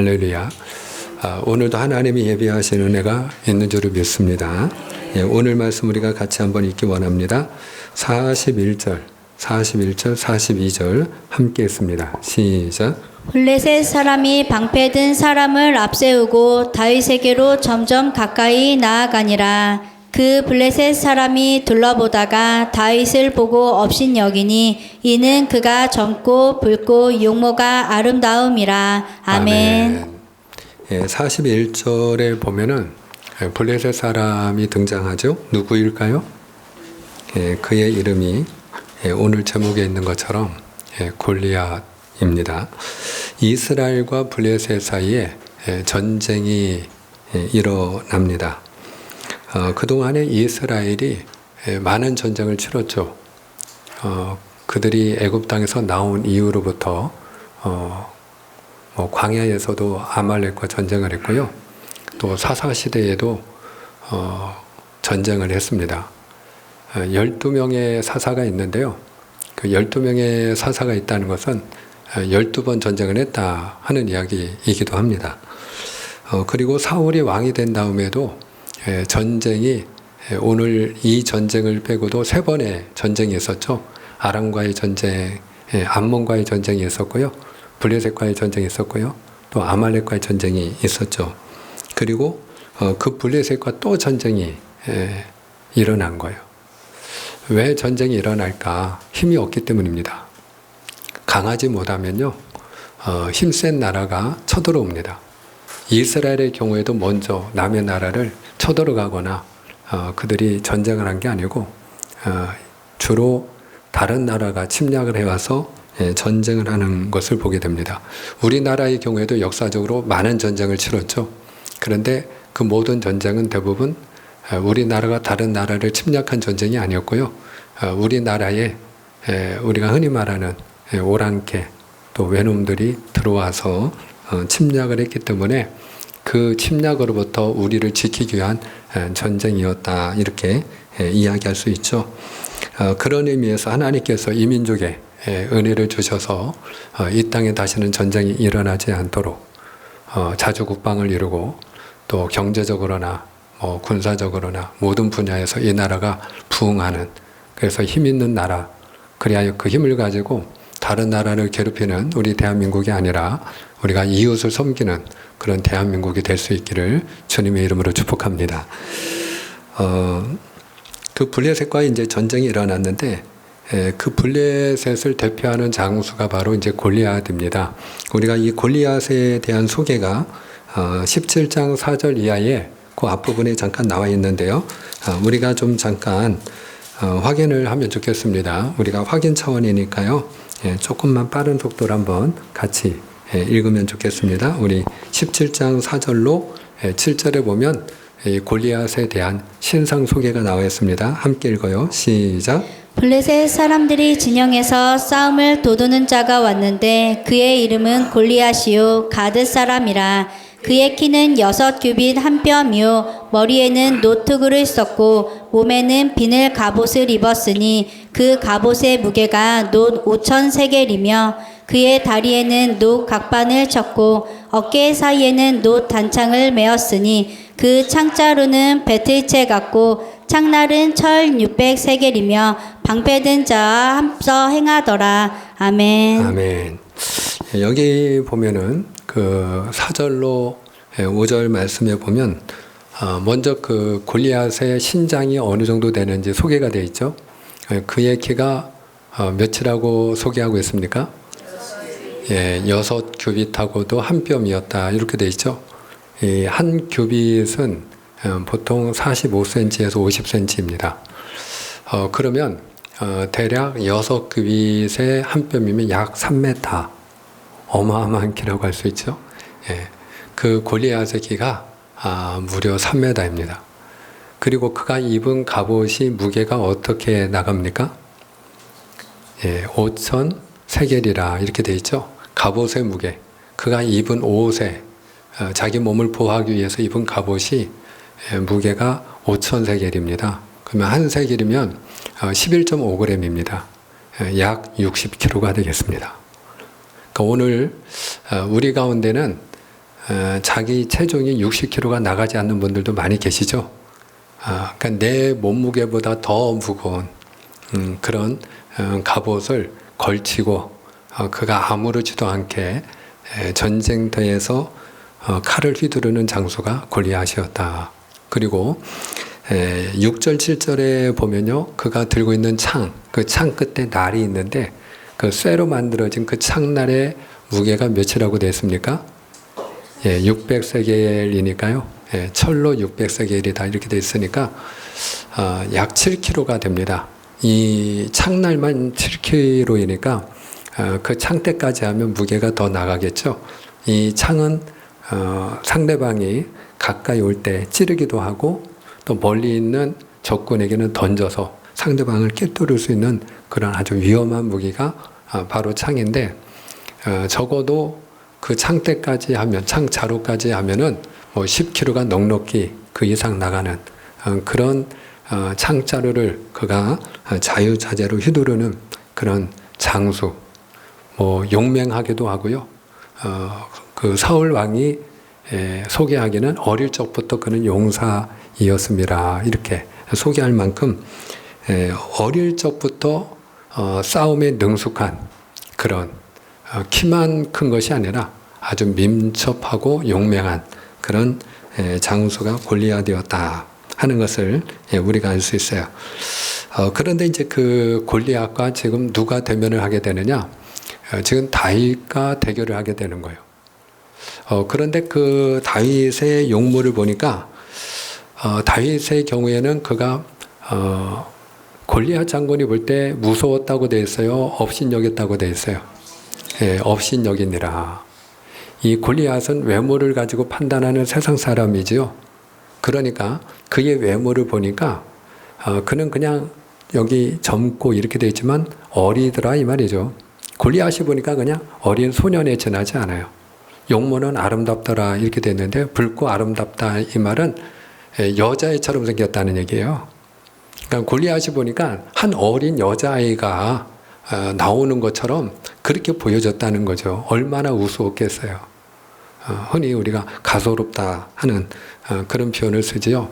할렐루야. 오늘도 하나님이 예비하신 은혜가 있는 줄을 믿습니다. 오늘 말씀 우리가 같이 한번 읽기 원합니다. 41절, 42절 함께 읽습니다. 시작. 블레셋 사람이 방패든 사람을 앞세우고 다윗에게로 점점 가까이 나아가니라. 그 블레셋 사람이 둘러보다가 다윗을 보고 업신여기니 이는 그가 젊고 붉고 용모가 아름다움이라. 아멘. 41절에 보면은 블레셋 사람이 등장하죠. 누구일까요? 그의 이름이 오늘 제목에 있는 것처럼 골리앗입니다. 이스라엘과 블레셋 사이에 전쟁이 일어납니다. 그동안에 이스라엘이 많은 전쟁을 치렀죠. 그들이 애굽 땅에서 나온 이후로부터 광야에서도 아말렉과 전쟁을 했고요. 또 사사 시대에도 전쟁을 했습니다. 12명의 사사가 있는데요. 그 12명의 사사가 있다는 것은 12번 전쟁을 했다 하는 이야기이기도 합니다. 그리고 사울이 왕이 된 다음에도 전쟁이 오늘 이 전쟁을 빼고도 3번의 전쟁이 있었죠. 아람과의 전쟁, 암몬과의 전쟁이 있었고요. 블레셋과의 전쟁이 있었고요. 또 아말렉과의 전쟁이 있었죠. 그리고 그 블레셋과 또 전쟁이 일어난 거예요. 왜 전쟁이 일어날까? 힘이 없기 때문입니다. 강하지 못하면요, 힘센 나라가 쳐들어옵니다. 이스라엘의 경우에도 먼저 남의 나라를 쳐들어가거나 그들이 전쟁을 한 게 아니고 주로 다른 나라가 침략을 해와서 전쟁을 하는 것을 보게 됩니다. 우리나라의 경우에도 역사적으로 많은 전쟁을 치렀죠. 그런데 그 모든 전쟁은 대부분 우리나라가 다른 나라를 침략한 전쟁이 아니었고요. 우리나라에 우리가 흔히 말하는 오랑캐 또 외놈들이 들어와서 침략을 했기 때문에 그 침략으로부터 우리를 지키기 위한 전쟁이었다, 이렇게 이야기할 수 있죠. 그런 의미에서 하나님께서 이 민족에 은혜를 주셔서 이 땅에 다시는 전쟁이 일어나지 않도록 자주 국방을 이루고 또 경제적으로나 군사적으로나 모든 분야에서 이 나라가 부흥하는, 그래서 힘 있는 나라, 그리하여 그 힘을 가지고 다른 나라를 괴롭히는 우리 대한민국이 아니라 우리가 이웃을 섬기는 그런 대한민국이 될 수 있기를 주님의 이름으로 축복합니다. 그 블레셋과 이제 전쟁이 일어났는데 그 블레셋을 대표하는 장수가 바로 이제 골리앗입니다. 우리가 이 골리앗에 대한 소개가 17장 4절 이하에 그 앞부분에 잠깐 나와 있는데요. 우리가 좀 잠깐 확인을 하면 좋겠습니다. 우리가 확인 차원이니까요. 조금만 빠른 속도로 한번 같이 읽으면 좋겠습니다. 우리 17장 4절로 7절에 보면 골리앗에 대한 신상 소개가 나와 있습니다. 함께 읽어요. 시작. 블레셋 사람들이 진영에서 싸움을 도두는 자가 왔는데 그의 이름은 골리앗이요 가드 사람이라. 그의 키는 6규빗 한 뼘이요 머리에는 노트구를 썼고 몸에는 비늘 갑옷을 입었으니 그 갑옷의 무게가 놋 5,000세겔이며 그의 다리에는 놋 각반을 쳤고 어깨 사이에는 놋 단창을 메었으니 그 창자루는 배틀채 같고 창날은 철 600세겔이며 방패든 자와 합서 행하더라. 아멘. 아멘. 여기 보면은 그 4절로 5절 말씀에 보면 먼저 그 골리앗의 신장이 어느 정도 되는지 소개가 되어 있죠. 그의 키가 몇이라고 소개하고 있습니까? 6규빗하고도 한 뼘이었다, 이렇게 되어 있죠. 이 한 규빗은 보통 45cm에서 50cm입니다. 그러면 대략 6규빗의 한 뼘이면 약 3m, 어마어마한 키라고 할 수 있죠. 그 골리앗의 키가 무려 3m입니다. 그리고 그가 입은 갑옷이 무게가 어떻게 나갑니까? 5,000세겔이라 이렇게 되어 있죠. 갑옷의 무게, 그가 입은 옷에 자기 몸을 보호하기 위해서 입은 갑옷이 무게가 5,000세겔입니다. 그러면 한 세겔이면 11.5g입니다. 약 60kg가 되겠습니다. 그러니까 오늘 우리 가운데는 자기 체중이 60kg가 나가지 않는 분들도 많이 계시죠. 그러니까 내 몸무게보다 더 무거운 그런 갑옷을 걸치고 그가 아무렇지도 않게 전쟁터에서 칼을 휘두르는 장수가 골리앗이었다. 그리고 6절 7절에 보면요, 그가 들고 있는 창, 그 창 끝에 날이 있는데 그 쇠로 만들어진 그 창날의 무게가 몇이라고 되어 있습니까? 600세겔이니까요. 철로 600세겔이다 이렇게 되어 있으니까 약 7kg가 됩니다. 이 창날만 7kg이니까 그 창대까지 하면 무게가 더 나가겠죠. 이 창은 상대방이 가까이 올 때 찌르기도 하고 또 멀리 있는 적군에게는 던져서 상대방을 꿰뚫을 수 있는 그런 아주 위험한 무기가 바로 창인데, 적어도 그 창대까지 하면, 창자루까지 하면은 뭐 10kg가 넉넉히 그 이상 나가는 그런 창자루를 그가 자유자재로 휘두르는 그런 장수, 뭐 용맹하기도 하고요. 그 사울 왕이 소개하기는 어릴 적부터 그는 용사이었습니다. 이렇게 소개할 만큼 어릴 적부터 싸움에 능숙한 그런 키만 큰 것이 아니라 아주 민첩하고 용맹한 그런 장수가 골리앗이었다 하는 것을 우리가 알 수 있어요. 그런데 이제 그 골리앗과 지금 누가 대면을 하게 되느냐? 지금 다윗과 대결을 하게 되는 거예요. 그런데 그 다윗의 용모를 보니까 다윗의 경우에는 그가 골리앗 장군이 볼 때 무서웠다고 되어 있어요? 업신여겼다고 되어 있어요? 업신여기니라. 이 골리앗은 외모를 가지고 판단하는 세상 사람이지요. 그러니까 그의 외모를 보니까 그는 그냥 여기 젊고 이렇게 되어 있지만 어리더라 이 말이죠. 골리앗이 보니까 그냥 어린 소년에 지나지 않아요. 용모는 아름답더라 이렇게 됐는데 붉고 아름답다 이 말은 여자애처럼 생겼다는 얘기예요. 그러니까 골리앗이 보니까 한 어린 여자아이가 나오는 것처럼 그렇게 보여졌다는 거죠. 얼마나 우스웠겠어요. 흔히 우리가 가소롭다 하는 그런 표현을 쓰지요.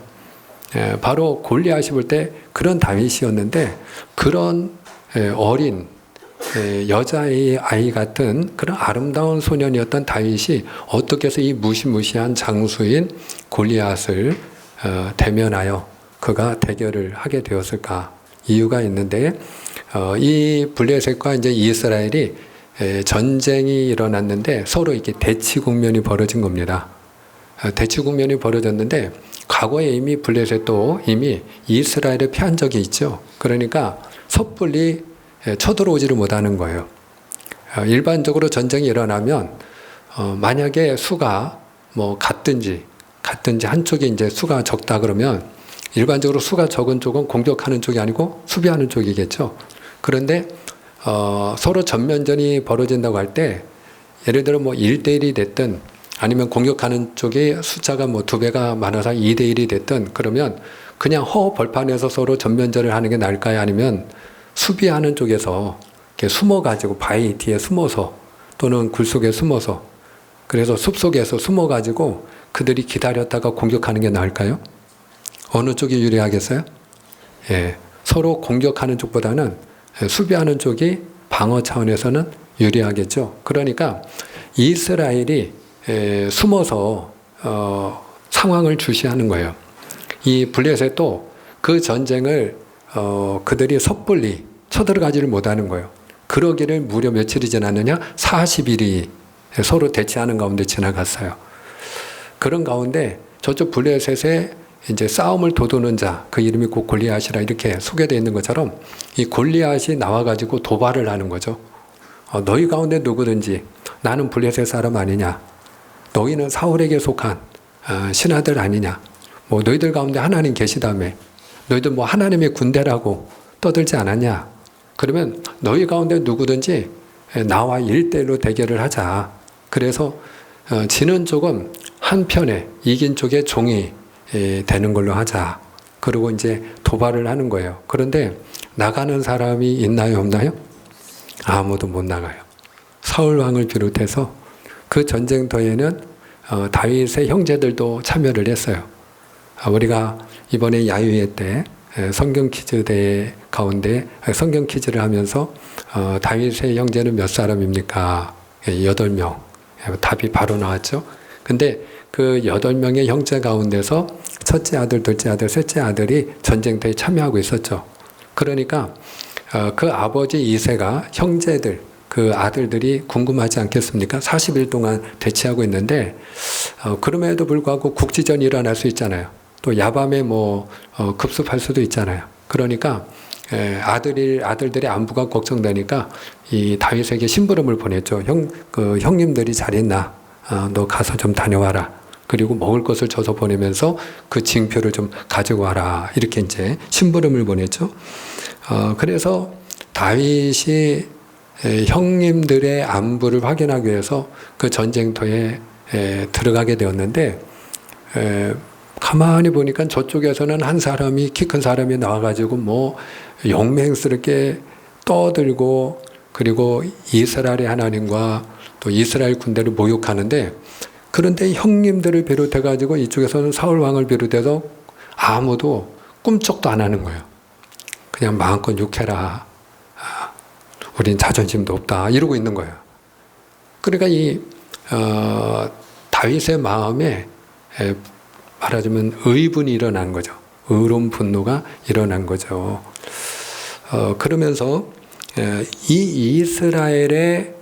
바로 골리앗이 볼 때 그런 다윗이었는데 그런 어린 여자의 아이 같은 그런 아름다운 소년이었던 다윗이 어떻게 해서 이 무시무시한 장수인 골리앗을 대면하여 그가 대결을 하게 되었을까? 이유가 있는데 이 블레셋과 이제 이스라엘이 전쟁이 일어났는데 서로 이렇게 대치 국면이 벌어진 겁니다. 대치 국면이 벌어졌는데 과거에 이미 블레셋도 이미 이스라엘에 패한 적이 있죠. 그러니까 섣불리 쳐들어오지를 못하는 거예요. 일반적으로 전쟁이 일어나면 만약에 수가 뭐 같든지 한쪽이 이제 수가 적다 그러면 일반적으로 수가 적은 쪽은 공격하는 쪽이 아니고 수비하는 쪽이겠죠. 그런데 서로 전면전이 벌어진다고 할 때 예를 들어 뭐 1대1이 됐든 아니면 공격하는 쪽이 숫자가 뭐 2배가 많아서 2대1이 됐든 그러면 그냥 벌판에서 서로 전면전을 하는 게 나을까요? 아니면 수비하는 쪽에서 이렇게 숨어가지고 바위 뒤에 숨어서 또는 굴 속에 숨어서 그래서 숲속에서 숨어가지고 그들이 기다렸다가 공격하는 게 나을까요? 어느 쪽이 유리하겠어요? 서로 공격하는 쪽보다는 수비하는 쪽이 방어 차원에서는 유리하겠죠. 그러니까 이스라엘이 숨어서 상황을 주시하는 거예요. 이 블레셋도 그 전쟁을 그들이 섣불리 쳐들어가지를 못하는 거예요. 그러기를 무려 며칠이 지났느냐? 40일이 서로 대치하는 가운데 지나갔어요. 그런 가운데 저쪽 블레셋에 이제 싸움을 도두는 자, 그 이름이 곧 골리앗이라 이렇게 소개되어 있는 것처럼 이 골리앗이 나와가지고 도발을 하는 거죠. 너희 가운데 누구든지 나는 블레셋 사람 아니냐? 너희는 사울에게 속한 신하들 아니냐? 뭐 너희들 가운데 하나님 계시다며? 너희들 뭐 하나님의 군대라고 떠들지 않았냐? 그러면 너희 가운데 누구든지 나와 1대1로 대결을 하자. 그래서 지는 쪽은 한편에 이긴 쪽의 종이 되는 걸로 하자. 그리고 이제 도발을 하는 거예요. 그런데 나가는 사람이 있나요, 없나요? 아무도 못 나가요. 사울 왕을 비롯해서 그 전쟁터에는 다윗의 형제들도 참여를 했어요. 우리가 이번에 야유회 때 성경 퀴즈 대회 가운데 성경 퀴즈를 하면서 다윗의 형제는 몇 사람입니까? 8명. 답이 바로 나왔죠. 근데 그 8명의 형제 가운데서 첫째 아들, 둘째 아들, 셋째 아들이 전쟁터에 참여하고 있었죠. 그러니까 그 아버지 이새가 형제들, 그 아들들이 궁금하지 않겠습니까? 40일 동안 대치하고 있는데 그럼에도 불구하고 국지전이 일어날 수 있잖아요. 또 야밤에 급습할 수도 있잖아요. 그러니까 아들들의 안부가 걱정되니까 이 다윗에게 심부름을 보냈죠. 형님들이 잘했나? 너 가서 좀 다녀와라. 그리고 먹을 것을 줘서 보내면서 그 징표를 좀 가지고 와라. 이렇게 이제 심부름을 보냈죠. 그래서 다윗이 형님들의 안부를 확인하기 위해서 그 전쟁터에 들어가게 되었는데 가만히 보니까 저쪽에서는 한 사람이 키 큰 사람이 나와가지고 용맹스럽게 떠들고 그리고 이스라엘의 하나님과 또 이스라엘 군대를 모욕하는데 그런데 형님들을 비롯해가지고 이쪽에서는 사울 왕을 비롯해서 아무도 꿈쩍도 안 하는 거예요. 그냥 마음껏 욕해라. 우린 자존심도 없다. 이러고 있는 거예요. 그러니까 다윗의 마음에 말하자면 의분이 일어난 거죠. 의로운 분노가 일어난 거죠. 그러면서 이 이스라엘의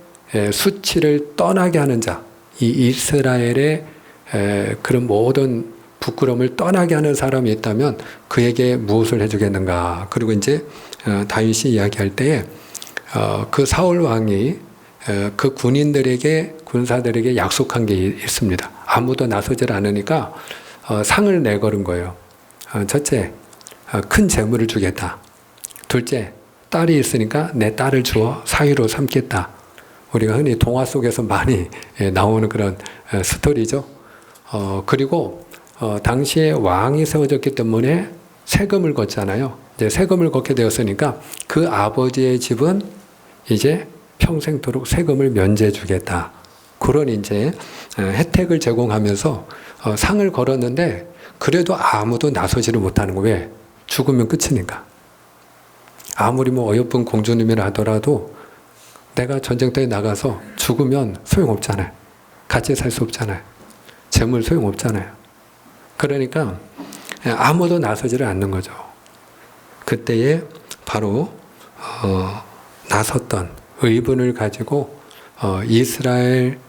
수치를 떠나게 하는 자, 이 이스라엘의 그런 모든 부끄러움을 떠나게 하는 사람이 있다면 그에게 무엇을 해주겠는가. 그리고 이제 다윗이 이야기할 때에 그 사울 왕이 그 군사들에게 약속한 게 있습니다. 아무도 나서질 않으니까 상을 내걸은 거예요. 첫째, 큰 재물을 주겠다. 둘째, 딸이 있으니까 내 딸을 주어 사위로 삼겠다. 우리가 흔히 동화 속에서 많이 나오는 그런 스토리죠. 그리고 당시에 왕이 세워졌기 때문에 세금을 걷잖아요. 이제 세금을 걷게 되었으니까 그 아버지의 집은 이제 평생토록 세금을 면제해 주겠다. 그런 이제 혜택을 제공하면서 상을 걸었는데 그래도 아무도 나서지를 못하는 거예요. 왜? 죽으면 끝이니까. 아무리 어여쁜 공주님이라 하더라도 내가 전쟁터에 나가서 죽으면 소용없잖아요. 같이 살 수 없잖아요. 재물 소용없잖아요. 그러니까 아무도 나서지를 않는 거죠. 그때에 바로 나섰던 의분을 가지고 이스라엘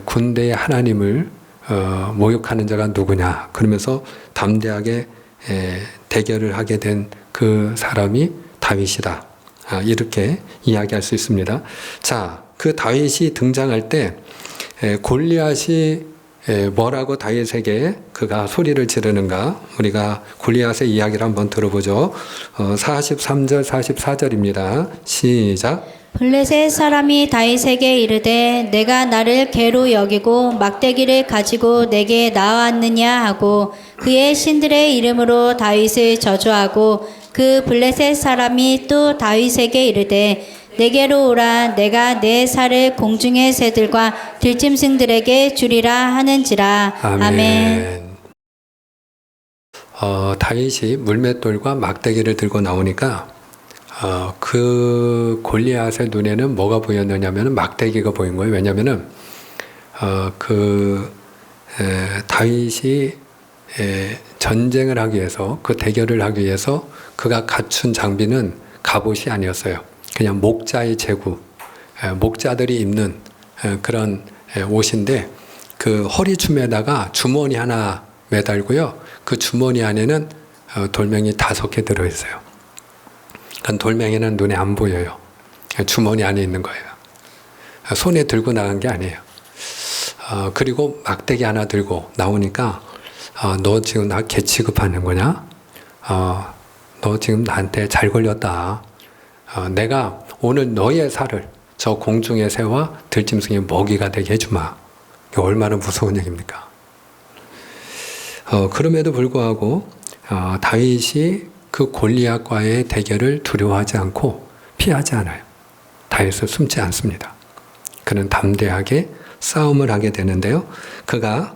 군대의 하나님을 모욕하는 자가 누구냐. 그러면서 담대하게 대결을 하게 된 그 사람이 다윗이다. 이렇게 이야기할 수 있습니다. 자, 그 다윗이 등장할 때 골리앗이 뭐라고 다윗에게 그가 소리를 지르는가? 우리가 골리앗의 이야기를 한번 들어보죠. 43절, 44절입니다. 시작. 블레셋 사람이 다윗에게 이르되 내가 나를 개로 여기고 막대기를 가지고 내게 나왔느냐 하고 그의 신들의 이름으로 다윗을 저주하고 그 블레셋 사람이 또 다윗에게 이르되 내게로 오라 내가 내 살을 공중의 새들과 들짐승들에게 주리라 하는지라. 아멘. 다윗이 물맷돌과 막대기를 들고 나오니까 그 골리앗의 눈에는 뭐가 보였느냐면 막대기가 보인 거예요. 왜냐하면은 다윗이 전쟁을 하기 위해서 그 대결을 하기 위해서 그가 갖춘 장비는 갑옷이 아니었어요. 그냥 목자의 제구, 목자들이 입는 그런 옷인데 그 허리춤에다가 주머니 하나 매달고요. 그 주머니 안에는 돌멩이 5개 들어있어요. 그 돌멩이는 눈에 안 보여요. 주머니 안에 있는 거예요. 손에 들고 나간 게 아니에요. 그리고 막대기 하나 들고 나오니까 너 지금 나 개 취급하는 거냐? 너 지금 나한테 잘 걸렸다. 내가 오늘 너의 살을 저 공중의 새와 들짐승의 먹이가 되게 해주마. 이게 얼마나 무서운 얘기입니까? 그럼에도 불구하고 다윗이 그 골리앗과의 대결을 두려워하지 않고 피하지 않아요. 다윗은 숨지 않습니다. 그는 담대하게 싸움을 하게 되는데요. 그가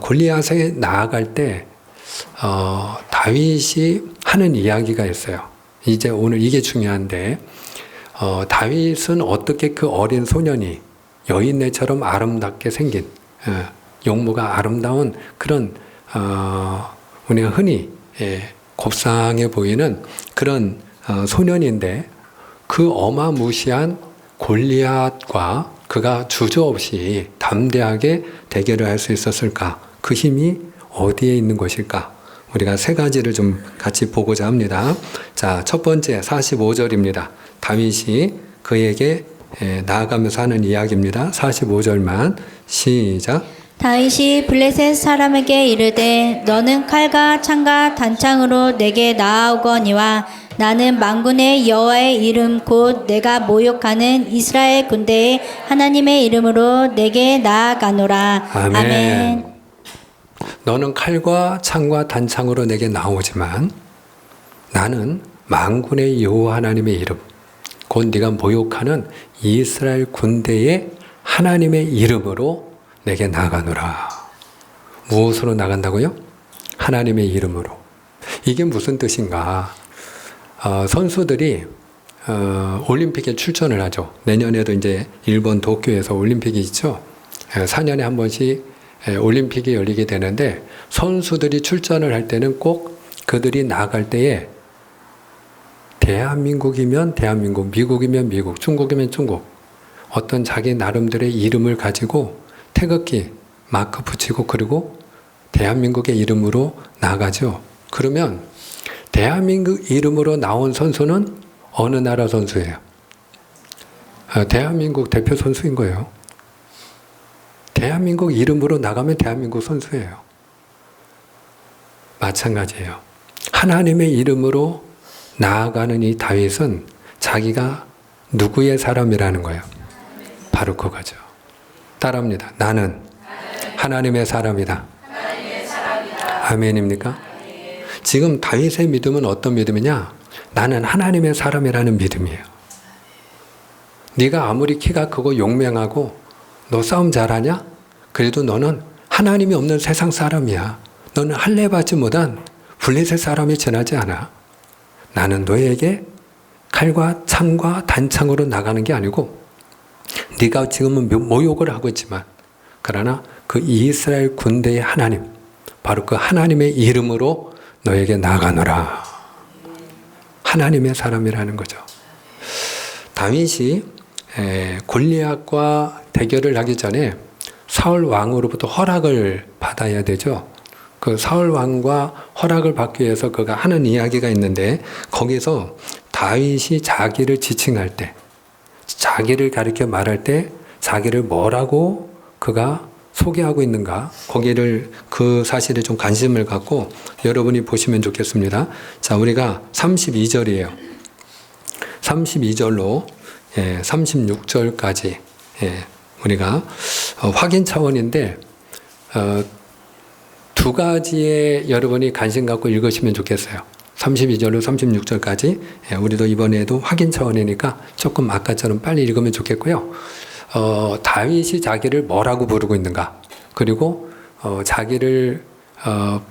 골리앗에 나아갈 때 다윗이 하는 이야기가 있어요. 이제 오늘 이게 중요한데 다윗은 어떻게 그 어린 소년이 여인네처럼 아름답게 생긴 용모가 아름다운 그런 우리가 흔히 곱상해 보이는 그런 소년인데 그 어마무시한 골리앗과 그가 주저없이 담대하게 대결을 할 수 있었을까? 그 힘이 어디에 있는 것일까? 우리가 세 가지를 좀 같이 보고자 합니다. 자, 첫 번째 45절입니다. 다윗이 그에게 나아가면서 하는 이야기입니다. 45절만 시작. 다윗이 블레셋 사람에게 이르되 너는 칼과 창과 단창으로 내게 나아오거니와 나는 만군의 여호와의 이름 곧 내가 모욕하는 이스라엘 군대의 하나님의 이름으로 내게 나아가노라. 아멘. 너는 칼과 창과 단창으로 내게 나오지만 나는 만군의 여호와 하나님의 이름 곧 네가 모욕하는 이스라엘 군대의 하나님의 이름으로 내게 나가노라. 무엇으로 나간다고요? 하나님의 이름으로. 이게 무슨 뜻인가? 선수들이 올림픽에 출전을 하죠. 내년에도 이제 일본 도쿄에서 올림픽이 있죠. 4년에 한 번씩 올림픽이 열리게 되는데 선수들이 출전을 할 때는 꼭 그들이 나갈 때에 대한민국이면 대한민국, 미국이면 미국, 중국이면 중국 어떤 자기 나름대로의 이름을 가지고 태극기 마크 붙이고 그리고 대한민국의 이름으로 나가죠. 그러면 대한민국 이름으로 나온 선수는 어느 나라 선수예요? 대한민국 대표 선수인 거예요. 대한민국 이름으로 나가면 대한민국 선수예요. 마찬가지예요. 하나님의 이름으로 나아가는 이 다윗은 자기가 누구의 사람이라는 거예요. 바로 그거죠. 따라합니다. 나는 하나님의 사람이다. 아멘입니까? 지금 다윗의 믿음은 어떤 믿음이냐? 나는 하나님의 사람이라는 믿음이에요. 네가 아무리 키가 크고 용맹하고 너 싸움 잘하냐? 그래도 너는 하나님이 없는 세상 사람이야. 너는 할례 받지 못한 블레셋 사람이 지나지 않아. 나는 너에게 칼과 창과 단창으로 나가는 게 아니고 네가 지금은 모욕을 하고 있지만 그러나 그 이스라엘 군대의 하나님 바로 그 하나님의 이름으로 너에게 나가노라. 하나님의 사람이라는 거죠. 다윗이 골리앗과 대결을 하기 전에 사울 왕으로부터 허락을 받아야 되죠. 그 사울 왕과 허락을 받기 위해서 그가 하는 이야기가 있는데 거기서 다윗이 자기를 지칭할 때 자기를 가리켜 말할 때 자기를 뭐라고 그가 소개하고 있는가 거기를 그 사실에 좀 관심을 갖고 여러분이 보시면 좋겠습니다. 자, 우리가 32절이에요. 32절로 36절까지 우리가 확인 차원인데 두 가지에 여러분이 관심 갖고 읽으시면 좋겠어요. 32절로 36절까지 우리도 이번에도 확인 차원이니까 조금 아까처럼 빨리 읽으면 좋겠고요. 다윗이 자기를 뭐라고 부르고 있는가 그리고 자기를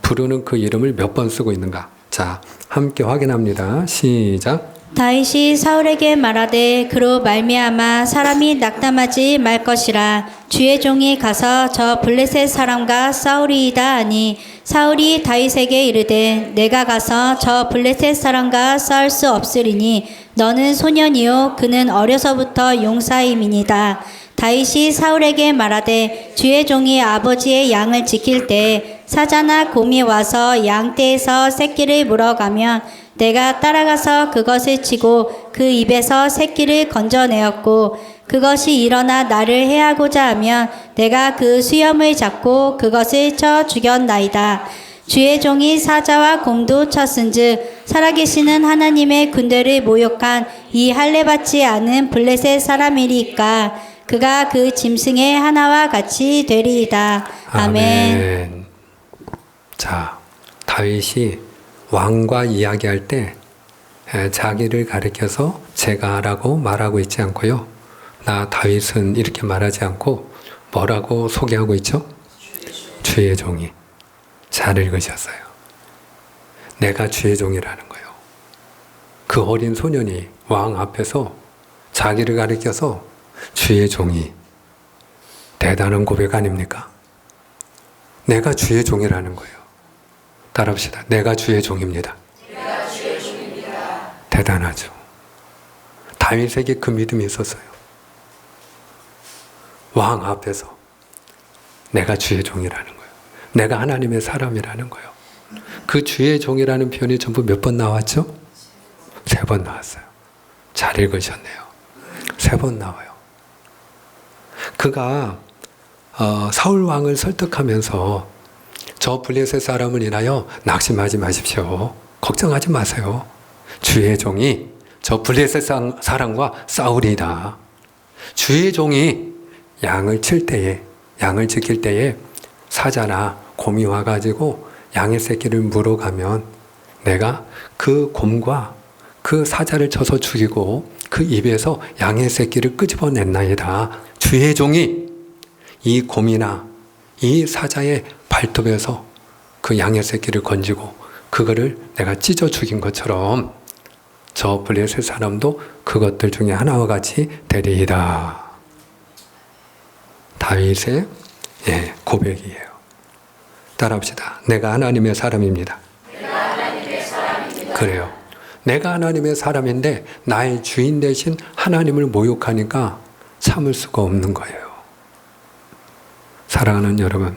부르는 그 이름을 몇 번 쓰고 있는가. 자, 함께 확인합니다. 시작. 다윗이 사울에게 말하되 그로 말미암아 사람이 낙담하지 말 것이라. 주의 종이 가서 저 블레셋 사람과 싸우리이다 하니 사울이 다윗에게 이르되 내가 가서 저 블레셋 사람과 싸울 수 없으리니 너는 소년이요 그는 어려서부터 용사임이니이다. 다윗이 사울에게 말하되 주의 종이 아버지의 양을 지킬 때 사자나 곰이 와서 양떼에서 새끼를 물어가면 내가 따라가서 그것을 치고 그 입에서 새끼를 건져내었고 그것이 일어나 나를 해하고자 하면 내가 그 수염을 잡고 그것을 쳐 죽였나이다. 주의 종이 사자와 곰도 쳤은즉 살아계시는 하나님의 군대를 모욕한 이 할례받지 않은 블레셋 사람이리까 그가 그 짐승의 하나와 같이 되리이다. 아멘. 자, 다윗이 왕과 이야기할 때 자기를 가리켜서 제가라고 말하고 있지 않고요. 나 다윗은 이렇게 말하지 않고 뭐라고 소개하고 있죠? 주의 종이. 잘 읽으셨어요. 내가 주의 종이라는 거예요. 그 어린 소년이 왕 앞에서 자기를 가리켜서 주의 종이. 대단한 고백 아닙니까? 내가 주의 종이라는 거예요. 따라합시다. 내가 주의 종입니다. 내가 주의 종입니다. 대단하죠. 다윗에게 그 믿음이 있었어요. 왕 앞에서 내가 주의 종이라는 거예요. 내가 하나님의 사람이라는 거예요. 그 주의 종이라는 표현이 전부 몇 번 나왔죠? 3번 나왔어요. 잘 읽으셨네요. 3번 나와요. 그가 사울 왕을 설득하면서 저 블레셋 사람을 인하여 낙심하지 마십시오. 걱정하지 마세요. 주의 종이 저 블레셋 사람과 싸우리이다. 주의 종이 양을 지킬 때에 사자나 곰이 와가지고 양의 새끼를 물어가면 내가 그 곰과 그 사자를 쳐서 죽이고 그 입에서 양의 새끼를 끄집어냈나이다. 주의 종이 이 곰이나 이 사자의 발톱에서 그 양의 새끼를 건지고 그거를 내가 찢어 죽인 것처럼 저 블레셋 사람도 그것들 중에 하나와 같이 되리이다. 다윗의 고백이에요. 따라합시다. 내가 하나님의 사람입니다. 내가 하나님의 사람입니다. 그래요. 내가 하나님의 사람인데 나의 주인 대신 하나님을 모욕하니까 참을 수가 없는 거예요. 사랑하는 여러분,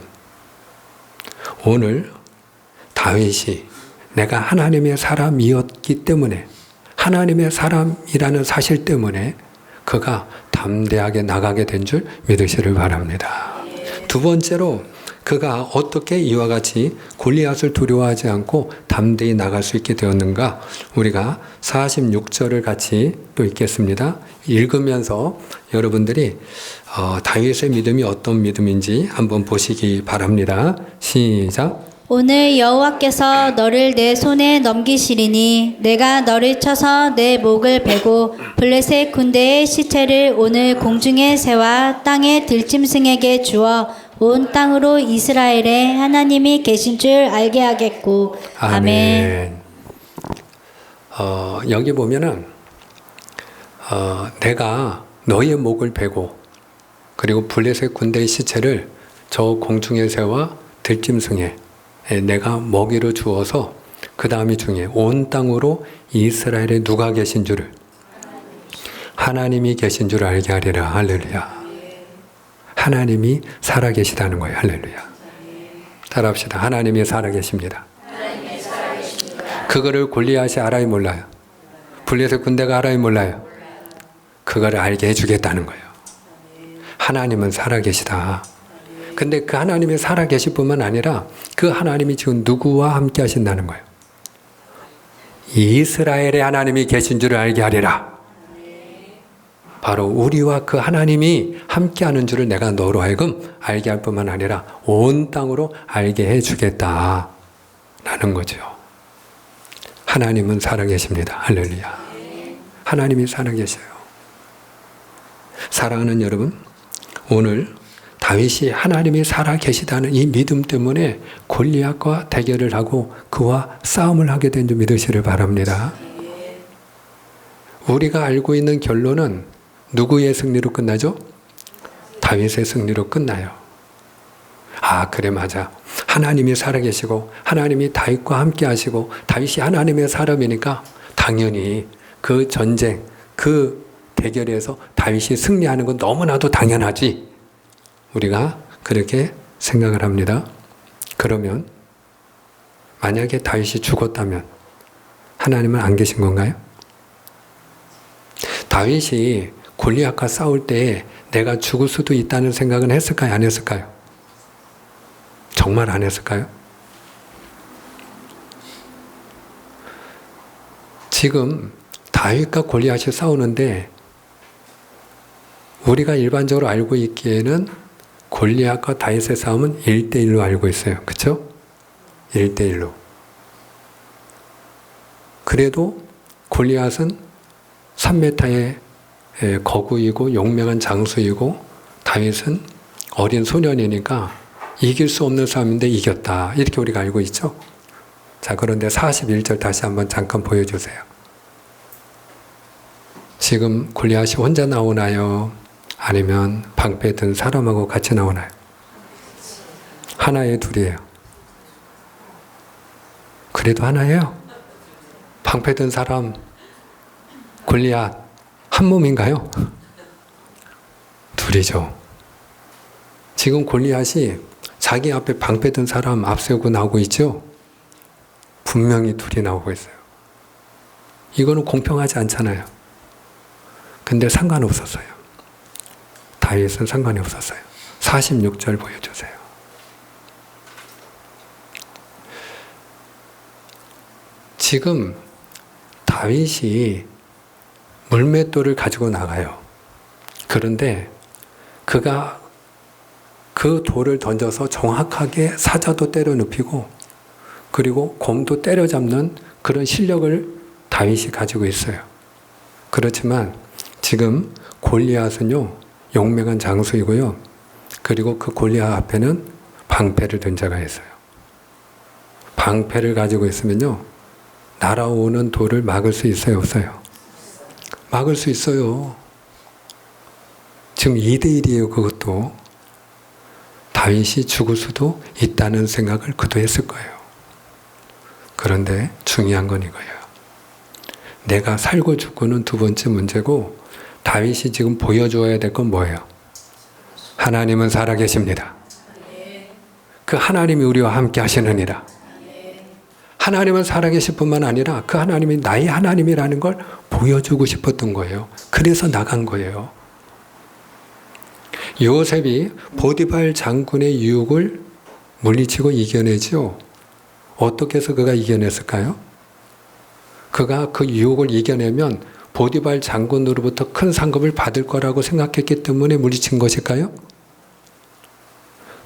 오늘 다윗이 내가 하나님의 사람이었기 때문에 하나님의 사람이라는 사실 때문에 그가 담대하게 나가게 된 줄 믿으시를 바랍니다. 두 번째로 그가 어떻게 이와 같이 골리앗을 두려워하지 않고 담대히 나갈 수 있게 되었는가? 우리가 46절을 같이 또 읽겠습니다. 읽으면서 여러분들이 다윗의 믿음이 어떤 믿음인지 한번 보시기 바랍니다. 시작. 오늘 여호와께서 너를 내 손에 넘기시리니 내가 너를 쳐서 내 목을 베고 블레셋 군대의 시체를 오늘 공중의 새와 땅의 들짐승에게 주어 온 땅으로 이스라엘에 하나님이 계신 줄 알게 하겠고. 아멘. 여기 보면은 내가 너의 목을 베고 그리고 블레셋 군대의 시체를 저 공중의 새와 들짐승에 내가 먹이로 주어서 그 다음이 중에 온 땅으로 이스라엘에 누가 계신 줄을 하나님이 계신 줄 알게 하리라. 할렐루야. 하나님이 살아계시다는 거예요. 할렐루야. 따라합시다. 하나님이 살아계십니다. 그거를 골리앗이 알아요, 몰라요? 블레셋 군대가 알아요, 몰라요? 그거를 알게 해주겠다는 거예요. 하나님은 살아계시다. 근데 그 하나님이 살아계실 뿐만 아니라 그 하나님이 지금 누구와 함께 하신다는 거예요. 이스라엘의 하나님이 계신 줄을 알게 하리라. 바로 우리와 그 하나님이 함께하는 줄을 내가 너로 하여금 알게 할 뿐만 아니라 온 땅으로 알게 해주겠다 라는 거죠. 하나님은 살아계십니다. 할렐루야. 하나님이 살아계셔요. 사랑하는 여러분, 오늘 다윗이 하나님이 살아계시다는 이 믿음 때문에 골리앗과 대결을 하고 그와 싸움을 하게 된 줄 믿으시를 바랍니다. 우리가 알고 있는 결론은 누구의 승리로 끝나죠? 다윗의 승리로 끝나요. 아, 그래, 맞아. 하나님이 살아계시고 하나님이 다윗과 함께 하시고 다윗이 하나님의 사람이니까 당연히 그 전쟁, 그 대결에서 다윗이 승리하는 건 너무나도 당연하지. 우리가 그렇게 생각을 합니다. 그러면 만약에 다윗이 죽었다면 하나님은 안 계신 건가요? 다윗이 골리앗과 싸울 때 내가 죽을 수도 있다는 생각은 했을까요? 안 했을까요? 정말 안 했을까요? 지금 다윗과 골리앗이 싸우는데 우리가 일반적으로 알고 있기에는 골리앗과 다윗의 싸움은 1대1로 알고 있어요. 그렇죠? 1대1로. 그래도 골리앗은 3m의 거구이고 용맹한 장수이고 다윗은 어린 소년이니까 이길 수 없는 싸움인데 이겼다. 이렇게 우리가 알고 있죠. 자, 그런데 41절 다시 한번 잠깐 보여주세요. 지금 골리앗이 혼자 나오나요? 아니면 방패 든 사람하고 같이 나오나요? 하나에 둘이에요. 그래도 하나예요. 방패 든 사람, 골리앗, 한 몸인가요? 둘이죠. 지금 골리앗이 자기 앞에 방패 든 사람 앞세우고 나오고 있죠? 분명히 둘이 나오고 있어요. 이거는 공평하지 않잖아요. 근데 상관없었어요. 다윗은 상관이 없었어요. 46절 보여주세요. 지금 다윗이 물맷돌을 가지고 나가요. 그런데 그가 그 돌을 던져서 정확하게 사자도 때려 눕히고 그리고 곰도 때려잡는 그런 실력을 다윗이 가지고 있어요. 그렇지만 지금 골리앗은요, 용맹한 장수이고요. 그리고 그 골리앗 앞에는 방패를 든 자가 있어요. 방패를 가지고 있으면요, 날아오는 돌을 막을 수 있어요, 없어요? 막을 수 있어요. 지금 2대1이에요, 그것도. 다윗이 죽을 수도 있다는 생각을 그도 했을 거예요. 그런데 중요한 건 이거예요. 내가 살고 죽고는 두 번째 문제고, 다윗이 지금 보여줘야 될 건 뭐예요? 하나님은 살아계십니다. 그 하나님이 우리와 함께 하시느니라. 하나님은 살아계실 뿐만 아니라 그 하나님이 나의 하나님이라는 걸 보여주고 싶었던 거예요. 그래서 나간 거예요. 요셉이 보디발 장군의 유혹을 물리치고 이겨내죠. 어떻게 해서 그가 이겨냈을까요? 그가 그 유혹을 이겨내면 보디발 장군으로부터 큰 상급을 받을 거라고 생각했기 때문에 물리친 것일까요?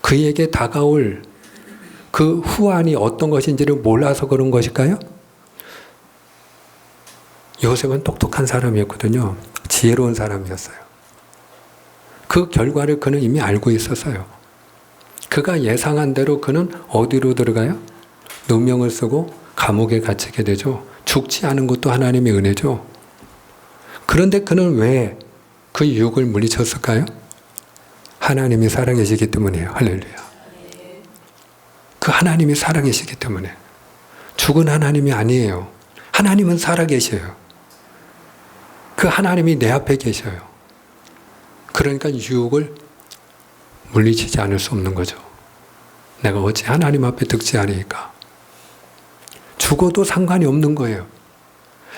그에게 다가올 그 후환이 어떤 것인지를 몰라서 그런 것일까요? 요셉은 똑똑한 사람이었거든요. 지혜로운 사람이었어요. 그 결과를 그는 이미 알고 있었어요. 그가 예상한 대로 그는 어디로 들어가요? 누명을 쓰고 감옥에 갇히게 되죠. 죽지 않은 것도 하나님의 은혜죠. 그런데 그는 왜 그 유혹을 물리쳤을까요? 하나님이 살아계시기 때문이에요. 할렐루야. 그 하나님이 살아계시기 때문에. 죽은 하나님이 아니에요. 하나님은 살아계셔요. 그 하나님이 내 앞에 계셔요. 그러니까 유혹을 물리치지 않을 수 없는 거죠. 내가 어찌 하나님 앞에 득지 않으니까. 죽어도 상관이 없는 거예요.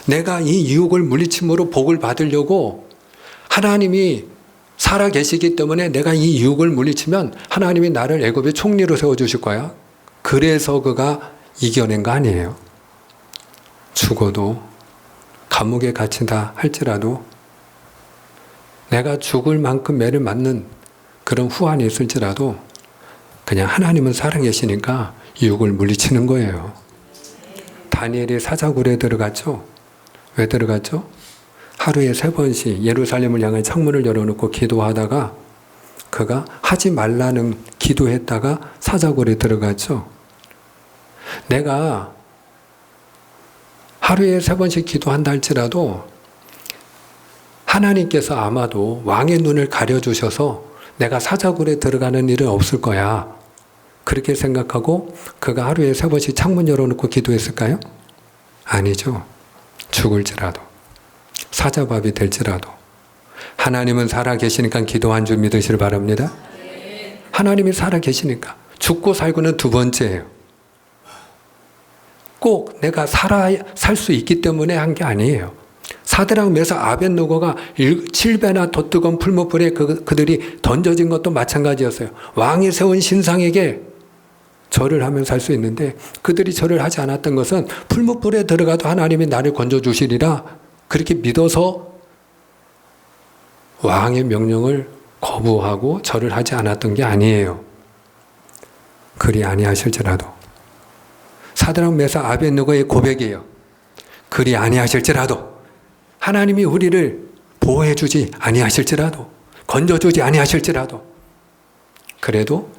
내가 이 유혹을 물리침으로 복을 받으려고 하나님이 살아계시기 때문에 내가 이 유혹을 물리치면 하나님이 나를 애굽의 총리로 세워주실 거야. 그래서 그가 이겨낸 거 아니에요. 죽어도 감옥에 갇힌다 할지라도 내가 죽을 만큼 매를 맞는 그런 후환이 있을지라도 그냥 하나님은 살아계시니까 유혹을 물리치는 거예요. 다니엘이 사자굴에 들어갔죠. 왜 들어갔죠? 하루에 3번씩 예루살렘을 향해 창문을 열어놓고 기도하다가 그가 하지 말라는 기도했다가 사자굴에 들어갔죠. 내가 하루에 3번씩 기도한다 할지라도 하나님께서 아마도 왕의 눈을 가려주셔서 내가 사자굴에 들어가는 일은 없을 거야. 그렇게 생각하고 그가 하루에 3번씩 창문 열어놓고 기도했을까요? 아니죠. 죽을지라도 사자밥이 될지라도 하나님은 살아계시니까 기도한 줄 믿으시길 바랍니다. 하나님이 살아계시니까. 죽고 살고는 두 번째예요. 꼭 내가 살 수 있기 때문에 한 게 아니에요. 사드락 메삭 아벳느고가 7배나 더 뜨거운 풀무불에 그들이 던져진 것도 마찬가지였어요. 왕이 세운 신상에게 절을 하면 살 수 있는데 그들이 절을 하지 않았던 것은 풀무불에 들어가도 하나님이 나를 건져주시리라 그렇게 믿어서 왕의 명령을 거부하고 절을 하지 않았던 게 아니에요. 그리 아니하실지라도 사드락 메삭 아벳느고의 고백이에요. 그리 아니하실지라도 하나님이 우리를 보호해 주지 아니하실지라도 건져주지 아니하실지라도 그래도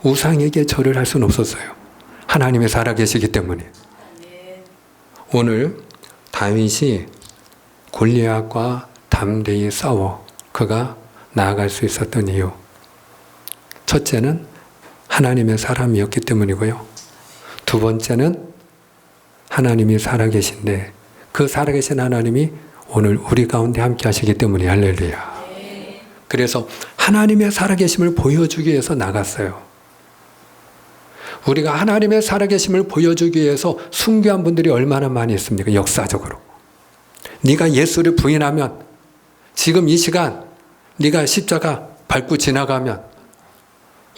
우상에게 절을 할 수는 없었어요. 하나님이 살아계시기 때문에. 오늘 다윗이 골리앗과 담대히 싸워 그가 나아갈 수 있었던 이유. 첫째는 하나님의 사람이었기 때문이고요. 두 번째는 하나님이 살아계신데 그 살아계신 하나님이 오늘 우리 가운데 함께 하시기 때문에 할렐루야. 그래서 하나님의 살아계심을 보여주기 위해서 나갔어요. 우리가 하나님의 살아계심을 보여주기 위해서 순교한 분들이 얼마나 많이 있습니까? 역사적으로. 네가 예수를 부인하면 지금 이 시간 네가 십자가 밟고 지나가면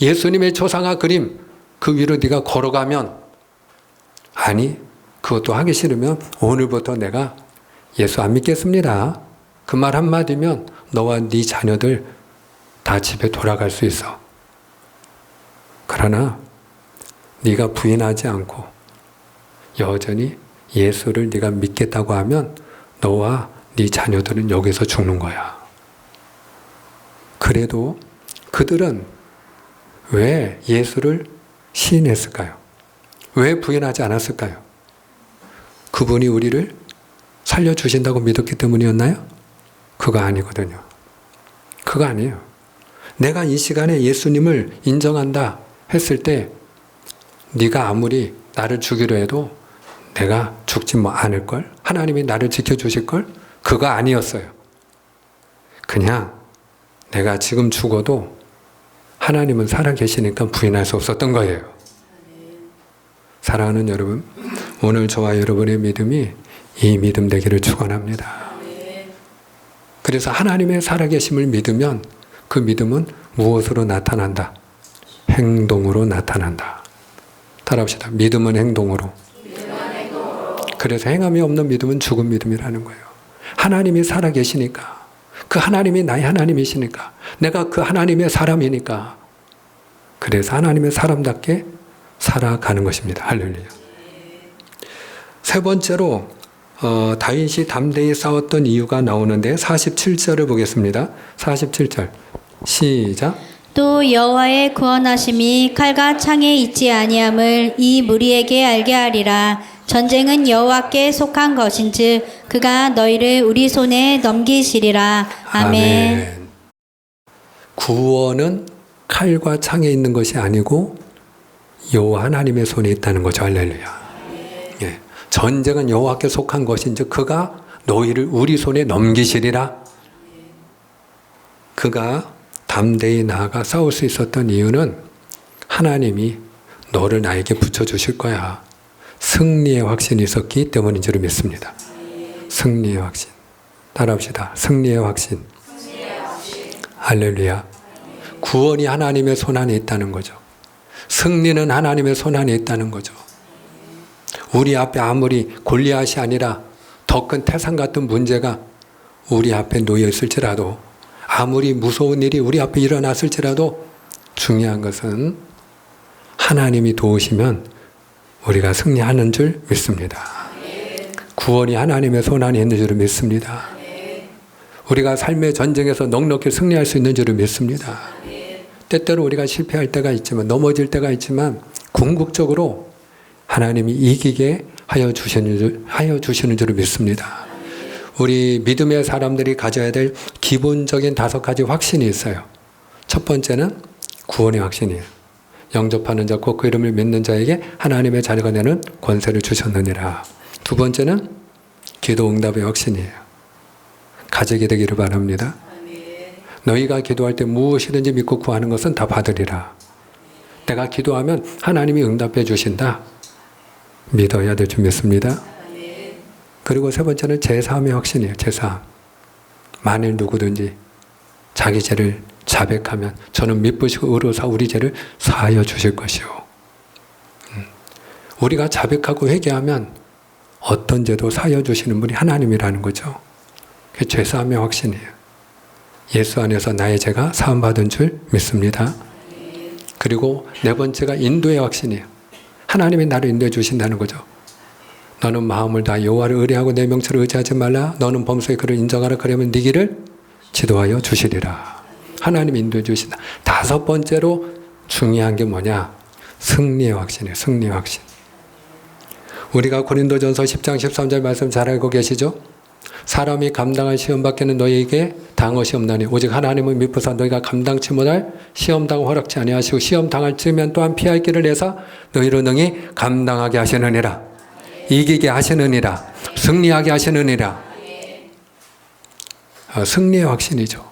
예수님의 초상화 그림 그 위로 네가 걸어가면 아니 그것도 하기 싫으면 오늘부터 내가 예수 안 믿겠습니다. 그 말 한마디면 너와 네 자녀들 다 집에 돌아갈 수 있어. 그러나 네가 부인하지 않고 여전히 예수를 네가 믿겠다고 하면 너와 네 자녀들은 여기서 죽는 거야. 그래도 그들은 왜 예수를 시인했을까요? 왜 부인하지 않았을까요? 그분이 우리를 살려주신다고 믿었기 때문이었나요? 그거 아니거든요. 그거 아니에요. 내가 이 시간에 예수님을 인정한다 했을 때 네가 아무리 나를 죽이려 해도 내가 죽지 않을걸? 하나님이 나를 지켜주실걸? 그거 아니었어요. 그냥 내가 지금 죽어도 하나님은 살아계시니까 부인할 수 없었던 거예요. 사랑하는 여러분, 오늘 저와 여러분의 믿음이 이 믿음 되기를 축원합니다. 그래서 하나님의 살아계심을 믿으면 그 믿음은 무엇으로 나타난다? 행동으로 나타난다. 따라합시다. 믿음은 행동으로. 그래서 행함이 없는 믿음은 죽은 믿음이라는 거예요. 하나님이 살아계시니까, 그 하나님이 나의 하나님이시니까, 내가 그 하나님의 사람이니까, 그래서 하나님의 사람답게 살아가는 것입니다. 할렐루야. 세 번째로 다윗이 담대히 싸웠던 이유가 나오는데 47절을 보겠습니다. 47절 시작. 또 여호와의 구원하심이 칼과 창에 있지 아니함을 이 무리에게 알게 하리라. 전쟁은 여호와께 속한 것인즉 그가 너희를 우리 손에 넘기시리라. 아멘. 구원은 칼과 창에 있는 것이 아니고 여호와 하나님의 손에 있다는 거죠. 할렐루야. 예. 전쟁은 여호와께 속한 것인즉 그가 너희를 우리 손에 넘기시리라. 그가 담대히 나아가 싸울 수 있었던 이유는 하나님이 너를 나에게 붙여주실 거야. 승리의 확신이 있었기 때문인 줄 믿습니다. 승리의 확신. 따라합시다. 승리의 확신. 할렐루야. 구원이 하나님의 손 안에 있다는 거죠. 승리는 하나님의 손 안에 있다는 거죠. 우리 앞에 아무리 골리앗이 아니라 더 큰 태산 같은 문제가 우리 앞에 놓여 있을지라도, 아무리 무서운 일이 우리 앞에 일어났을지라도 중요한 것은 하나님이 도우시면 우리가 승리하는 줄 믿습니다. 구원이 하나님의 손 안에 있는 줄 믿습니다. 우리가 삶의 전쟁에서 넉넉히 승리할 수 있는 줄 믿습니다. 때때로 우리가 실패할 때가 있지만, 넘어질 때가 있지만 궁극적으로 하나님이 이기게 하여 주시는 줄 믿습니다. 우리 믿음의 사람들이 가져야 될 기본적인 5가지 확신이 있어요. 첫 번째는 구원의 확신이에요. 영접하는 자 곧 그 이름을 믿는 자에게 하나님의 자녀가 되는 권세를 주셨느니라. 두 번째는 기도 응답의 확신이에요. 가지게 되기를 바랍니다. 너희가 기도할 때 무엇이든지 믿고 구하는 것은 다 받으리라. 내가 기도하면 하나님이 응답해 주신다. 믿어야 될 줄 믿습니다. 그리고 세 번째는 제사함의 확신이에요. 제사함. 만일 누구든지 자기 죄를 자백하면 저는 미쁘시고 의로사 우리 죄를 사하여 주실 것이요. 우리가 자백하고 회개하면 어떤 죄도 사하여 주시는 분이 하나님이라는 거죠. 그게 죄사함의 확신이에요. 예수 안에서 나의 죄가 사함받은 줄 믿습니다. 그리고 네 번째가 인도의 확신이에요. 하나님이 나를 인도해 주신다는 거죠. 너는 마음을 다 여호와를 의뢰하고 내 명철을 의지하지 말라. 너는 범수의 그를 인정하라. 그러면 네 길을 지도하여 주시리라. 하나님이 인도해 주신다. 5번째로 중요한 게 뭐냐? 승리의 확신이에요. 승리의 확신. 우리가 고린도전서 10장 13절 말씀 잘 알고 계시죠? 사람이 감당할 시험 밖에는 너희에게 당한 것이 없나니 오직 하나님을 믿고서 너희가 감당치 못할 시험 당을 허락지 아니하시고 시험 당할 쯤면 또한 피할 길을 내사 너희로 능히 감당하게 하시느니라. 이기게 하시느니라. 승리하게 하시느니라. 승리의 확신이죠.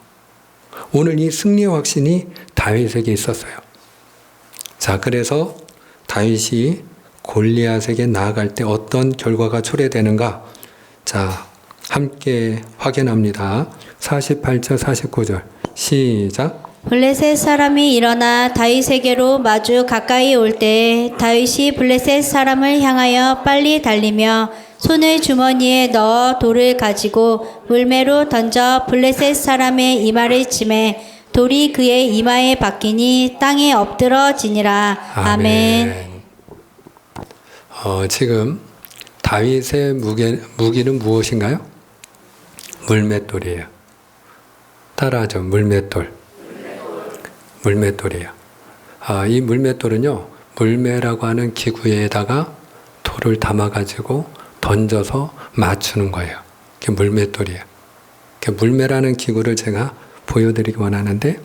오늘 이 승리의 확신이 다윗에게 있었어요. 자, 그래서 다윗이 골리앗에게 나아갈 때 어떤 결과가 초래되는가? 자, 함께 확인합니다. 48절 49절 시작. 블레셋 사람이 일어나 다윗에게로 마주 가까이 올 때 다윗이 블레셋 사람을 향하여 빨리 달리며 손을 주머니에 넣어 돌을 가지고 물매로 던져 블레셋 사람의 이마를 치매 돌이 그의 이마에 박히니 땅에 엎드러지니라. 아멘. 지금 다윗의 무기는 무엇인가요? 물맷돌이에요. 따라하죠. 물맷돌. 물맷돌이에요. 이 물맷돌은요, 물매라고 하는 기구에다가 돌을 담아가지고 던져서 맞추는 거예요. 그게 물맷돌이에요. 물매라는 기구를 제가 보여드리기 원하는데,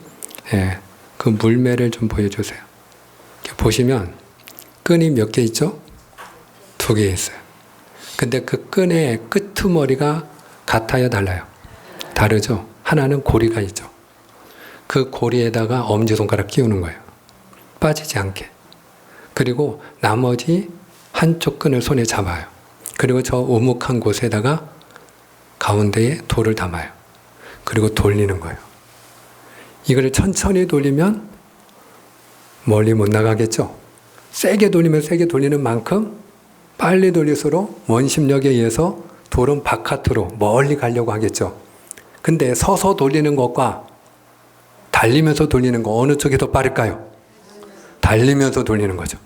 그 물매를 좀 보여주세요. 보시면 끈이 몇 개 있죠? 2개 있어요. 근데 그 끈의 끄트머리가 같아요, 달라요? 다르죠? 하나는 고리가 있죠. 그 고리에다가 엄지손가락 끼우는 거예요. 빠지지 않게. 그리고 나머지 한쪽 끈을 손에 잡아요. 그리고 저 오목한 곳에다가 가운데에 돌을 담아요. 그리고 돌리는 거예요. 이걸 천천히 돌리면 멀리 못 나가겠죠? 세게 돌리면 세게 돌리는 만큼 빨리 돌릴수록 원심력에 의해서 돌은 바깥으로 멀리 가려고 하겠죠. 근데 서서 돌리는 것과 달리면서 돌리는 거 어느 쪽이 더 빠를까요? 달리면서 돌리는 거죠.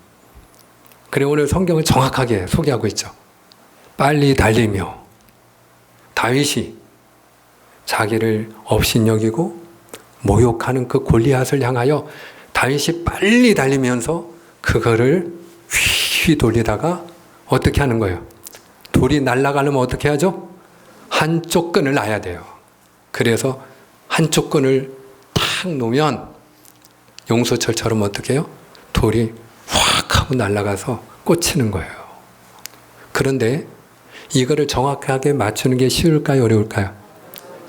그리고 오늘 성경을 정확하게 소개하고 있죠. 빨리 달리며 다윗이 자기를 업신여기고 모욕하는 그 골리앗을 향하여 다윗이 빨리 달리면서 그거를 휘휘 돌리다가 어떻게 하는 거예요? 돌이 날아가려면 어떻게 하죠? 한쪽 끈을 놔야 돼요. 그래서 한쪽 끈을 탁 놓으면 용수철처럼 어떻게 해요? 돌이 확 하고 날아가서 꽂히는 거예요. 그런데 이거를 정확하게 맞추는 게 쉬울까요? 어려울까요?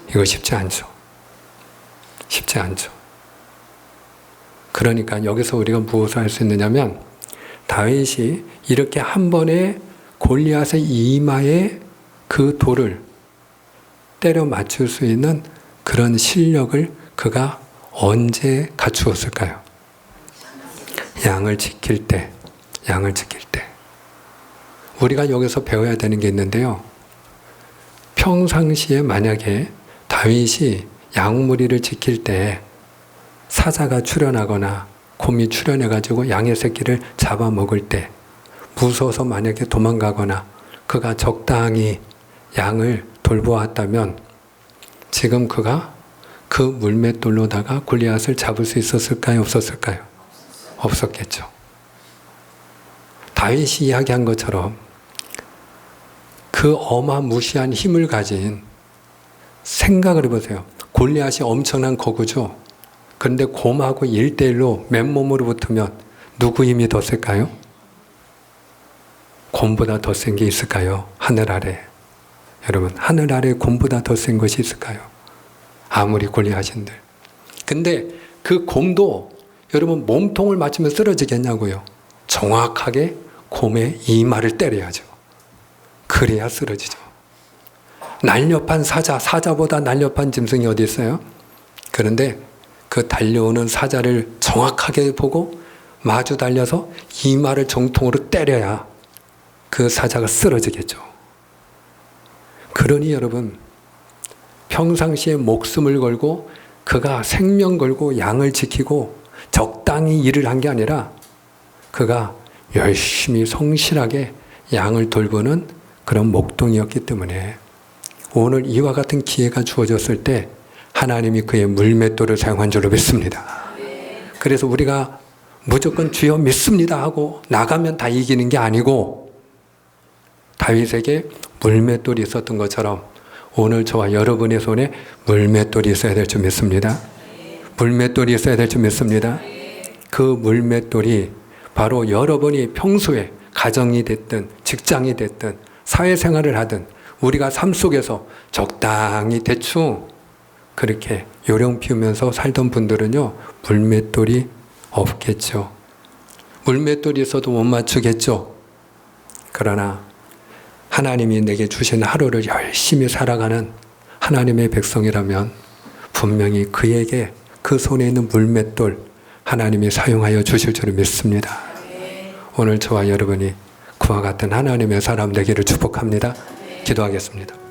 이거 쉽지 않죠. 쉽지 않죠. 그러니까 여기서 우리가 무엇을 할 수 있느냐면 다윗이 이렇게 한 번에 골리앗의 이마에 그 돌을 때려 맞출 수 있는 그런 실력을 그가 언제 갖추었을까요? 양을 지킬 때, 양을 지킬 때. 우리가 여기서 배워야 되는 게 있는데요. 평상시에 만약에 다윗이 양무리를 지킬 때 사자가 출현하거나 곰이 출현해가지고 양의 새끼를 잡아먹을 때 무서워서 만약에 도망가거나 그가 적당히 양을 돌보았다면 지금 그가 그 물맷돌로다가 골리앗을 잡을 수 있었을까요? 없었을까요? 없었겠죠. 다윗이 이야기한 것처럼 그 어마무시한 힘을 가진 생각을 해보세요. 골리앗이 엄청난 거구죠. 그런데 곰하고 1대1로 맨몸으로 붙으면 누구 힘이 더 셀까요? 곰보다 더 센 게 있을까요? 하늘 아래. 여러분, 하늘 아래 곰보다 더 센 것이 있을까요? 아무리 골리앗인들. 근데 그 곰도 여러분 몸통을 맞추면 쓰러지겠냐고요? 정확하게 곰의 이마를 때려야죠. 그래야 쓰러지죠. 날렵한 사자보다 날렵한 짐승이 어디 있어요? 그런데 그 달려오는 사자를 정확하게 보고 마주 달려서 이마를 정통으로 때려야 그 사자가 쓰러지겠죠. 그러니 여러분, 평상시에 목숨을 걸고 그가 생명 걸고 양을 지키고 적당히 일을 한 게 아니라 그가 열심히 성실하게 양을 돌보는 그런 목동이었기 때문에 오늘 이와 같은 기회가 주어졌을 때 하나님이 그의 물맷돌을 사용한 줄로 믿습니다. 그래서 우리가 무조건 주여 믿습니다 하고 나가면 다 이기는 게 아니고 다윗에게 물맷돌이 있었던 것처럼 오늘 저와 여러분의 손에 물맷돌이 있어야 될 줄 믿습니다. 물맷돌이 있어야 될 줄 믿습니다. 그 물맷돌이 바로 여러분이 평소에 가정이 됐든 직장이 됐든 사회생활을 하든 우리가 삶 속에서 적당히 대충 그렇게 요령 피우면서 살던 분들은요, 물맷돌이 없겠죠. 물맷돌이 있어도 못 맞추겠죠. 그러나 하나님이 내게 주신 하루를 열심히 살아가는 하나님의 백성이라면 분명히 그에게 그 손에 있는 물맷돌 하나님이 사용하여 주실 줄 믿습니다. 오늘 저와 여러분이 그와 같은 하나님의 사람 되기를 축복합니다. 기도하겠습니다.